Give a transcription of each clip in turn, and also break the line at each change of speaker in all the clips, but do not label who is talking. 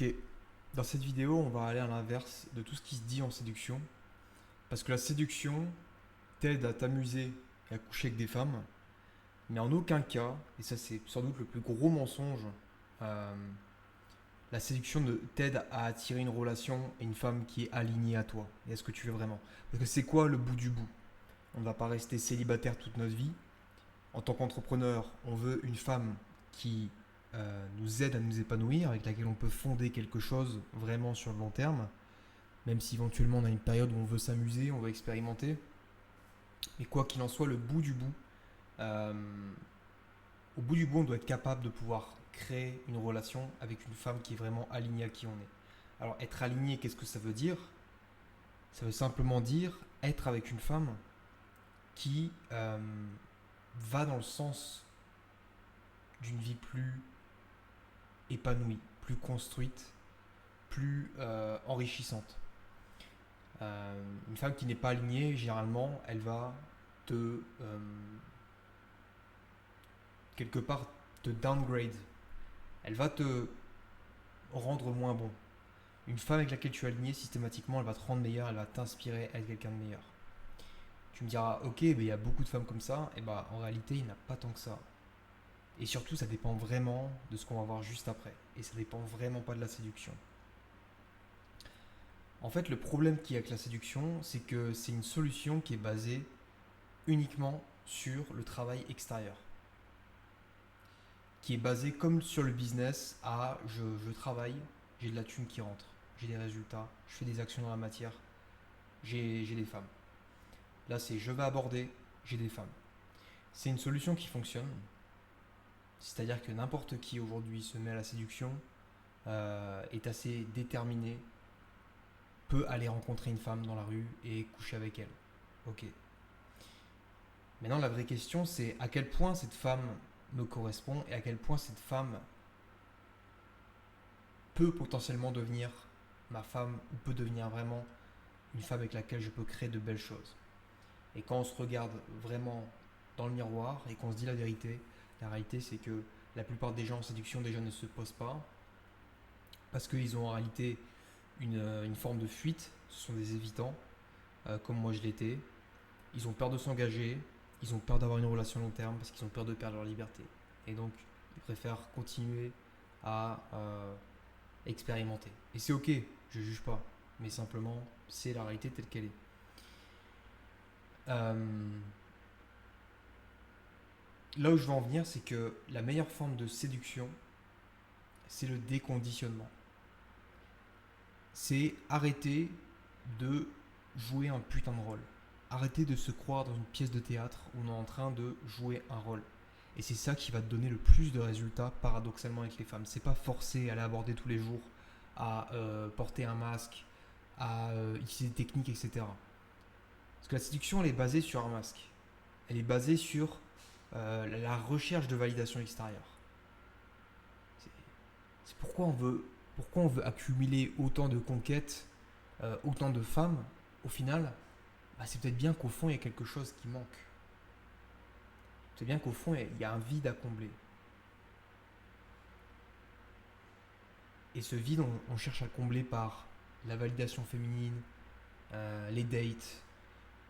Ok, dans cette vidéo, on va aller à l'inverse de tout ce qui se dit en séduction. Parce que la séduction t'aide à t'amuser et à coucher avec des femmes, mais en aucun cas, et ça c'est sans doute le plus gros mensonge, euh, la séduction ne t'aide à attirer une relation et une femme qui est alignée à toi et à ce que tu veux vraiment. Parce que c'est quoi le bout du bout? On ne va pas rester célibataire toute notre vie. En tant qu'entrepreneur, on veut une femme qui nous aide à nous épanouir, avec laquelle on peut fonder quelque chose vraiment sur le long terme. Même si éventuellement on a une période où on veut s'amuser, on veut expérimenter. Mais quoi qu'il en soit, le bout du bout, euh, au bout du bout, on doit être capable de pouvoir créer une relation avec une femme qui est vraiment alignée à qui on est. Alors être aligné, qu'est-ce que ça veut dire? Ça veut simplement dire être avec une femme qui va dans le sens d'une vie plus épanouie, plus construite, plus enrichissante. Une femme qui n'est pas alignée, généralement, elle va te quelque part te downgrade. Elle va te rendre moins bon. Une femme avec laquelle tu es aligné, systématiquement, elle va te rendre meilleur, elle va t'inspirer à être quelqu'un de meilleur. Tu me diras, ok, mais il y a beaucoup de femmes comme ça. Et bah, en réalité, il n'y en a pas tant que ça. Et surtout, ça dépend vraiment de ce qu'on va voir juste après. Et ça dépend vraiment pas de la séduction. En fait, le problème qu'il y a avec la séduction, c'est que c'est une solution qui est basée uniquement sur le travail extérieur. Qui est basée comme sur le business à je travaille, j'ai de la thune qui rentre, j'ai des résultats, je fais des actions dans la matière, j'ai des femmes. Là, c'est je vais aborder, j'ai des femmes. C'est une solution qui fonctionne, c'est-à-dire que n'importe qui aujourd'hui se met à la séduction, est assez déterminé, peut aller rencontrer une femme dans la rue et coucher avec elle. Ok. Maintenant, la vraie question, c'est à quel point cette femme me correspond et à quel point cette femme peut potentiellement devenir ma femme ou peut devenir vraiment une femme avec laquelle je peux créer de belles choses. Et quand on se regarde vraiment dans le miroir et qu'on se dit la réalité c'est que la plupart des gens en séduction déjà ne se posent pas parce qu'ils ont en réalité une forme de fuite, ce sont des évitants, comme moi je l'étais. Ils ont peur de s'engager, ils ont peur d'avoir une relation long terme parce qu'ils ont peur de perdre leur liberté. Et donc ils préfèrent continuer à expérimenter. Et c'est ok, je juge pas, mais simplement c'est la réalité telle qu'elle est. Euh, Là où je veux en venir, c'est que la meilleure forme de séduction, c'est le déconditionnement. C'est arrêter de jouer un putain de rôle. Arrêter de se croire dans une pièce de théâtre où on est en train de jouer un rôle. Et c'est ça qui va te donner le plus de résultats paradoxalement avec les femmes. C'est pas forcé à l'aborder tous les jours, à porter un masque, à utiliser des techniques, etc. Parce que la séduction, elle est basée sur un masque. Elle est basée sur la recherche de validation extérieure. C'est c'est pourquoi on veut accumuler autant de conquêtes, autant de femmes. Au final, bah, c'est peut-être bien qu'au fond, il y a quelque chose qui manque. C'est bien qu'au fond, il y a un vide à combler. Et ce vide, on cherche à le combler par la validation féminine, les dates,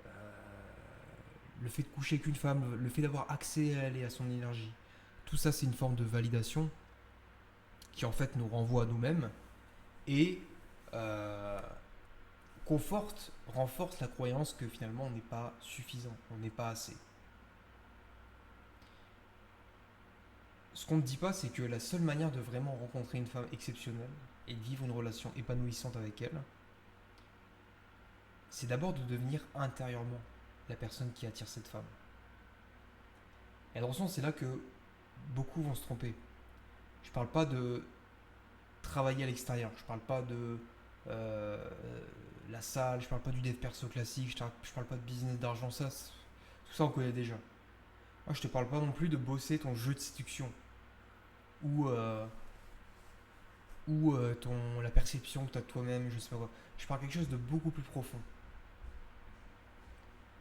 euh, le fait de coucher avec une femme, le fait d'avoir accès à elle et à son énergie. Tout ça, c'est une forme de validation qui en fait nous renvoie à nous-mêmes et euh, renforce la croyance que finalement on n'est pas suffisant, on n'est pas assez. Ce qu'on ne dit pas, c'est que la seule manière de vraiment rencontrer une femme exceptionnelle et de vivre une relation épanouissante avec elle, c'est d'abord de devenir intérieurement la personne qui attire cette femme. Et attention, c'est là que beaucoup vont se tromper. Je ne parle pas de travailler à l'extérieur, je ne parle pas de euh, la salle, je ne parle pas du dev perso classique, je ne parle pas de business d'argent, tout ça on connaît déjà. Moi je te parle pas non plus de bosser ton jeu de séduction ou, la perception que tu as de toi-même, je sais pas quoi. Je parle de quelque chose de beaucoup plus profond.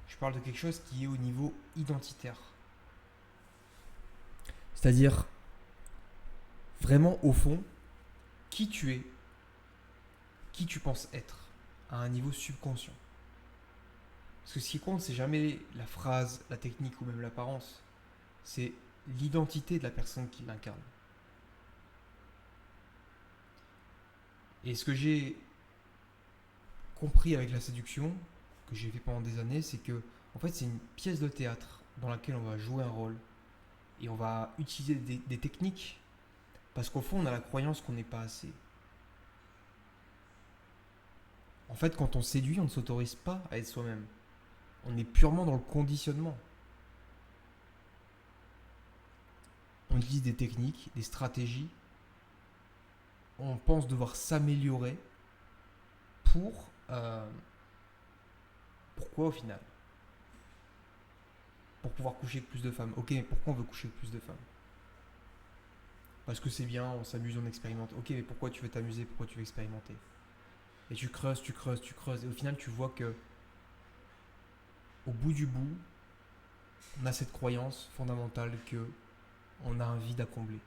Je parle de quelque chose qui est au niveau identitaire. C'est-à-dire, vraiment au fond, qui tu es qui tu penses être à un niveau subconscient. Parce que ce qui compte, c'est jamais la phrase, la technique ou même l'apparence. C'est l'identité de la personne qui l'incarne. Et ce que j'ai compris avec la séduction, que j'ai fait pendant des années, c'est que en fait c'est une pièce de théâtre dans laquelle on va jouer un rôle et on va utiliser des techniques parce qu'au fond on a la croyance qu'on n'est pas assez. En fait quand on séduit, on ne s'autorise pas à être soi-même. On est purement dans le conditionnement. On utilise des techniques, des stratégies. On pense devoir s'améliorer pour... pourquoi au final? Pour pouvoir coucher avec plus de femmes. Ok, mais pourquoi on veut coucher avec plus de femmes? Parce que c'est bien, on s'amuse, on expérimente. Ok, mais pourquoi tu veux t'amuser? Pourquoi tu veux expérimenter? Et tu creuses, tu creuses, tu creuses. Et au final, tu vois que au bout du bout, on a cette croyance fondamentale que on a un vide à combler.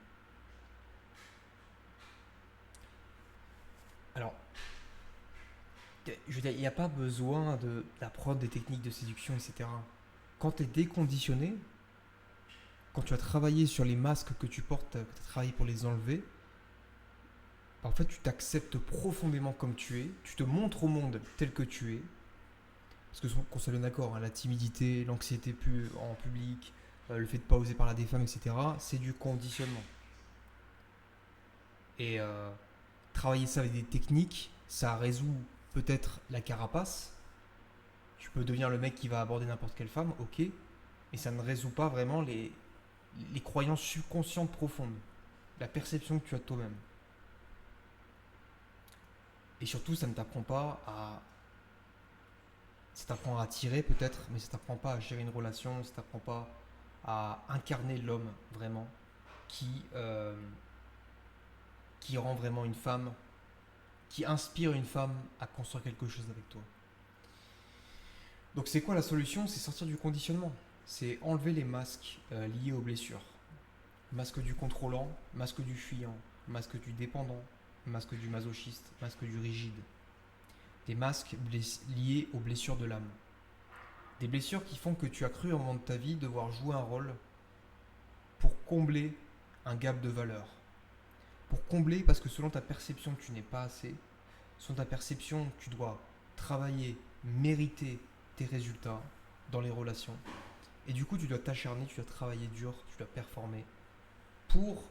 Alors, je veux dire, il n'y a pas besoin d'apprendre des techniques de séduction, etc. Quand tu es déconditionné, quand tu as travaillé sur les masques que tu portes, que tu as travaillé pour les enlever, en fait, tu t'acceptes profondément comme tu es, tu te montres au monde tel que tu es, parce que qu'on soit bien d'accord, hein, la timidité, l'anxiété en public, le fait de ne pas oser parler à des femmes, etc., c'est du conditionnement. Et travailler ça avec des techniques, ça résout peut-être la carapace. Tu peux devenir le mec qui va aborder n'importe quelle femme, ok, mais ça ne résout pas vraiment les croyances subconscientes profondes, la perception que tu as de toi-même. Et surtout, ça ne t'apprend pas à... Ça t'apprend à attirer peut-être, mais ça t'apprend pas à gérer une relation, ça t'apprend pas à incarner l'homme vraiment, qui, euh, qui rend vraiment une femme, qui inspire une femme à construire quelque chose avec toi. Donc c'est quoi la solution? C'est sortir du conditionnement. C'est enlever les masques liés aux blessures. Masque du contrôlant, masque du fuyant, masque du dépendant, masque du masochiste, masque du rigide. Des masques liés aux blessures de l'âme. Des blessures qui font que tu as cru au moment de ta vie devoir jouer un rôle pour combler un gap de valeur. Pour combler parce que selon ta perception tu n'es pas assez, selon ta perception tu dois travailler, mériter tes résultats dans les relations. Et du coup tu dois t'acharner, tu dois travailler dur, tu dois performer pour,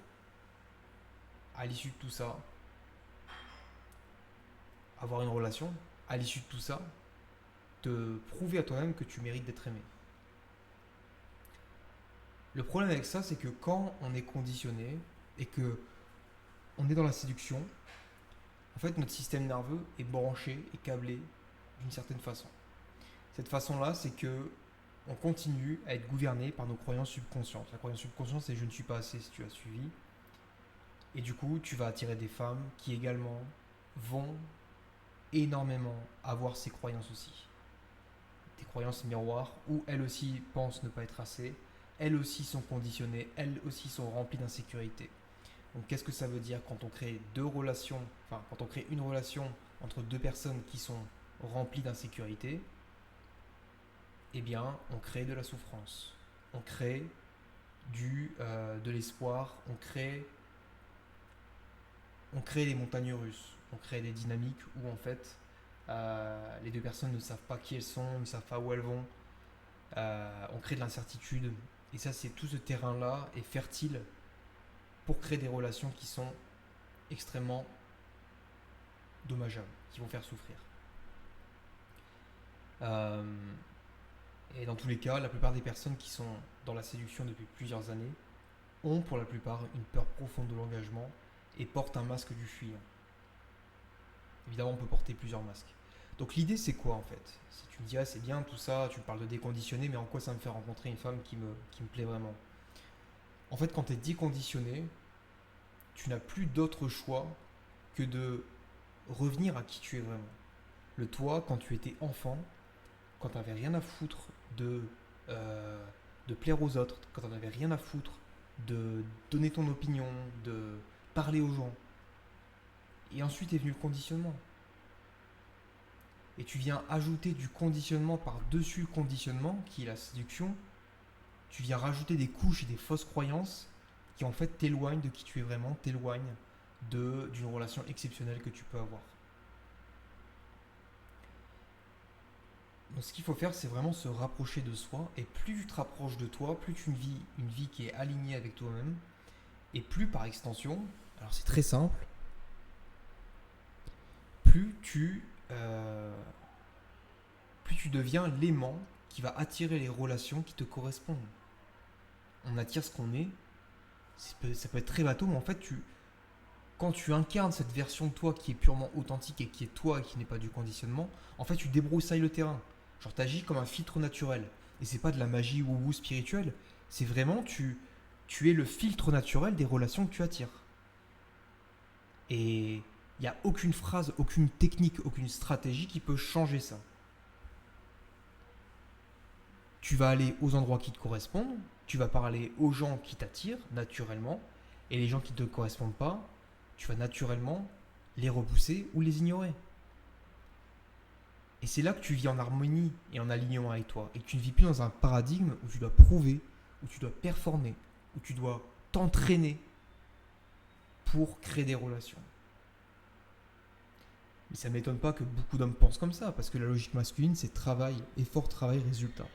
à l'issue de tout ça, avoir une relation, à l'issue de tout ça, te prouver à toi-même que tu mérites d'être aimé. Le problème avec ça, c'est que quand on est conditionné et que on est dans la séduction, en fait, notre système nerveux est branché et câblé d'une certaine façon. Cette façon-là, c'est que on continue à être gouverné par nos croyances subconscientes. La croyance subconsciente, c'est je ne suis pas assez si tu as suivi. Et du coup, tu vas attirer des femmes qui également vont énormément avoir ces croyances aussi. Des croyances miroirs où elles aussi pensent ne pas être assez, elles aussi sont conditionnées, elles aussi sont remplies d'insécurité. Donc qu'est-ce que ça veut dire quand on crée quand on crée une relation entre deux personnes qui sont remplies d'insécurité? Eh bien, on crée de la souffrance, on crée de l'espoir, on crée des montagnes russes, on crée des dynamiques où en fait les deux personnes ne savent pas qui elles sont, ne savent pas où elles vont, on crée de l'incertitude. Et ça, c'est tout ce terrain-là est fertile pour créer des relations qui sont extrêmement dommageables, qui vont faire souffrir. Euh, et dans tous les cas, la plupart des personnes qui sont dans la séduction depuis plusieurs années ont pour la plupart une peur profonde de l'engagement et portent un masque du fuyant. Évidemment, on peut porter plusieurs masques. Donc l'idée, c'est quoi en fait? Si tu me dis, ah, c'est bien tout ça, tu me parles de déconditionner, mais en quoi ça me fait rencontrer une femme qui me plaît vraiment? En fait, quand tu es déconditionné, tu n'as plus d'autre choix que de revenir à qui tu es vraiment. Le toi, quand tu étais enfant, quand tu n'avais rien à foutre de plaire aux autres, quand tu n'avais rien à foutre de donner ton opinion, de parler aux gens. Et ensuite est venu le conditionnement. et tu viens ajouter du conditionnement par-dessus le conditionnement, qui est la séduction, tu viens rajouter des couches et des fausses croyances qui en fait t'éloignent de qui tu es vraiment, t'éloignent d'une relation exceptionnelle que tu peux avoir. Donc ce qu'il faut faire, c'est vraiment se rapprocher de soi, et plus tu te rapproches de toi, plus tu vis une vie qui est alignée avec toi-même, et plus par extension, alors c'est très simple, plus plus tu deviens l'aimant qui va attirer les relations qui te correspondent. On attire ce qu'on est, ça peut être très bateau, mais en fait, quand tu incarnes cette version de toi qui est purement authentique et qui est toi et qui n'est pas du conditionnement, en fait, tu débroussailles le terrain. Genre, tu agis comme un filtre naturel. Et c'est pas de la magie ou spirituelle, c'est vraiment, tu es le filtre naturel des relations que tu attires. Et il n'y a aucune phrase, aucune technique, aucune stratégie qui peut changer ça. Tu vas aller aux endroits qui te correspondent, tu vas parler aux gens qui t'attirent naturellement, et les gens qui ne te correspondent pas, tu vas naturellement les repousser ou les ignorer. Et c'est là que tu vis en harmonie et en alignement avec toi, et que tu ne vis plus dans un paradigme où tu dois prouver, où tu dois performer, où tu dois t'entraîner pour créer des relations. Mais ça ne m'étonne pas que beaucoup d'hommes pensent comme ça, parce que la logique masculine, c'est travail, effort, travail, résultat.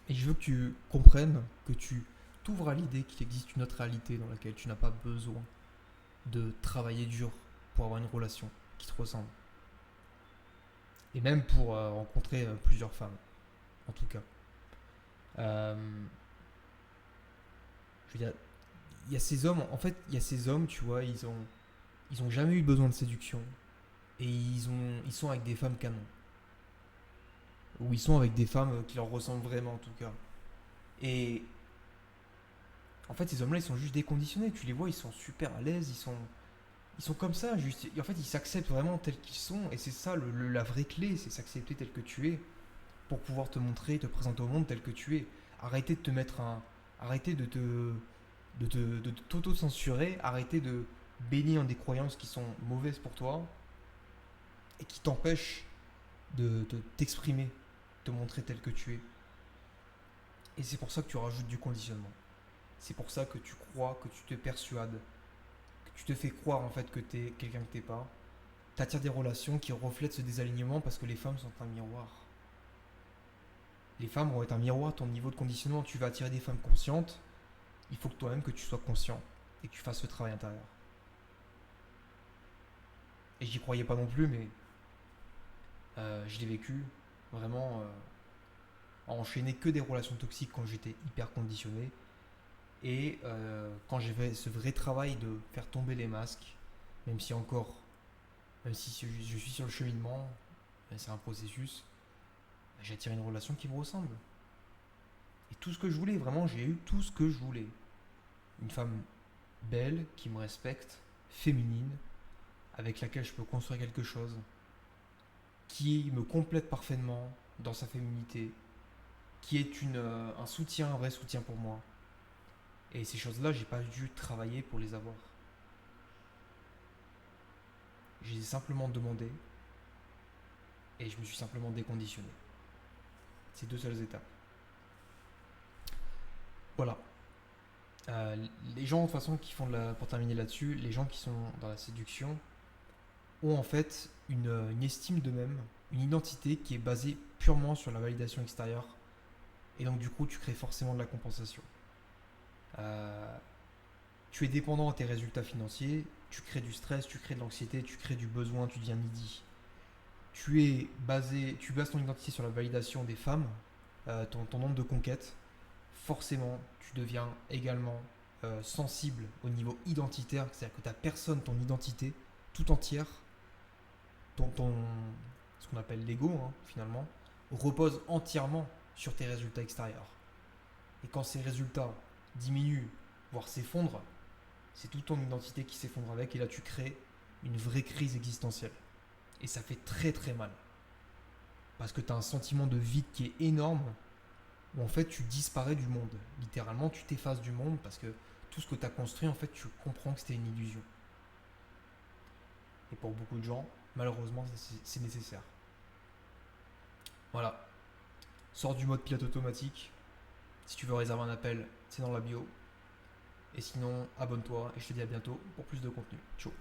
Et je veux que tu comprennes, que tu t'ouvres à l'idée qu'il existe une autre réalité dans laquelle tu n'as pas besoin de travailler dur pour avoir une relation qui te ressemble. Et même pour rencontrer plusieurs femmes, en tout cas. Je veux dire, il y a ces hommes, en fait, il y a ces hommes, tu vois, ils ont jamais eu besoin de séduction. Et ils sont avec des femmes canons. Ou ils sont avec des femmes qui leur ressemblent vraiment, en tout cas. Et en fait, ces hommes-là, ils sont juste déconditionnés. Tu les vois, ils sont super à l'aise, ils sont comme ça. Juste, et en fait, ils s'acceptent vraiment tels qu'ils sont. Et c'est ça, la vraie clé, c'est s'accepter tel que tu es. Pour pouvoir te montrer, te présenter au monde tel que tu es. Arrêtez de te mettre un. Arrêtez de t'auto-censurer. Arrêtez de baigner dans des croyances qui sont mauvaises pour toi et qui t'empêchent de t'exprimer, te montrer tel que tu es. Et c'est pour ça que tu rajoutes du conditionnement. C'est pour ça que tu crois, que tu te persuades, que tu te fais croire en fait que tu es quelqu'un que tu n'es pas. Tu attires des relations qui reflètent ce désalignement parce que les femmes sont un miroir. Les femmes vont être un miroir de ton niveau de conditionnement. Tu vas attirer des femmes conscientes. Il faut que toi-même que tu sois conscient et que tu fasses ce travail intérieur. Et j'y croyais pas non plus, mais je l'ai vécu vraiment à enchaîner que des relations toxiques quand j'étais hyper conditionné. Et quand j'ai fait ce vrai travail de faire tomber les masques, même si encore, même si je suis sur le cheminement, c'est un processus, j'ai attiré une relation qui me ressemble. Et tout ce que je voulais, vraiment, j'ai eu tout ce que je voulais. Une femme belle, qui me respecte, féminine, avec laquelle je peux construire quelque chose, qui me complète parfaitement dans sa féminité, qui est un soutien, un vrai soutien pour moi. Et ces choses-là, j'ai pas dû travailler pour les avoir. Je les ai simplement demandées et je me suis simplement déconditionné. Ces deux seules étapes. Voilà. Les gens, de toute façon, pour terminer là-dessus, les gens qui sont dans la séduction ont en fait une estime d'eux-mêmes, une identité qui est basée purement sur la validation extérieure. Et donc, du coup, tu crées forcément de la compensation. Tu es dépendant à tes résultats financiers, tu crées du stress, tu crées de l'anxiété, tu crées du besoin, tu deviens needy. Tu bases ton identité sur la validation des femmes, ton nombre de conquêtes. Forcément, tu deviens également sensible au niveau identitaire, c'est-à-dire que ta personne, ton identité, tout entière, ce qu'on appelle l'ego, finalement, repose entièrement sur tes résultats extérieurs. Et quand ces résultats diminuent, voire s'effondrent, c'est toute ton identité qui s'effondre avec, et là tu crées une vraie crise existentielle. Et ça fait très très mal. Parce que tu as un sentiment de vide qui est énorme, où en fait tu disparais du monde. Littéralement, tu t'effaces du monde parce que tout ce que tu as construit, en fait, tu comprends que c'était une illusion. Et pour beaucoup de gens, malheureusement, c'est nécessaire. Voilà. Sors du mode pilote automatique. Si tu veux réserver un appel, c'est dans la bio. Et sinon, abonne-toi et je te dis à bientôt pour plus de contenu. Ciao.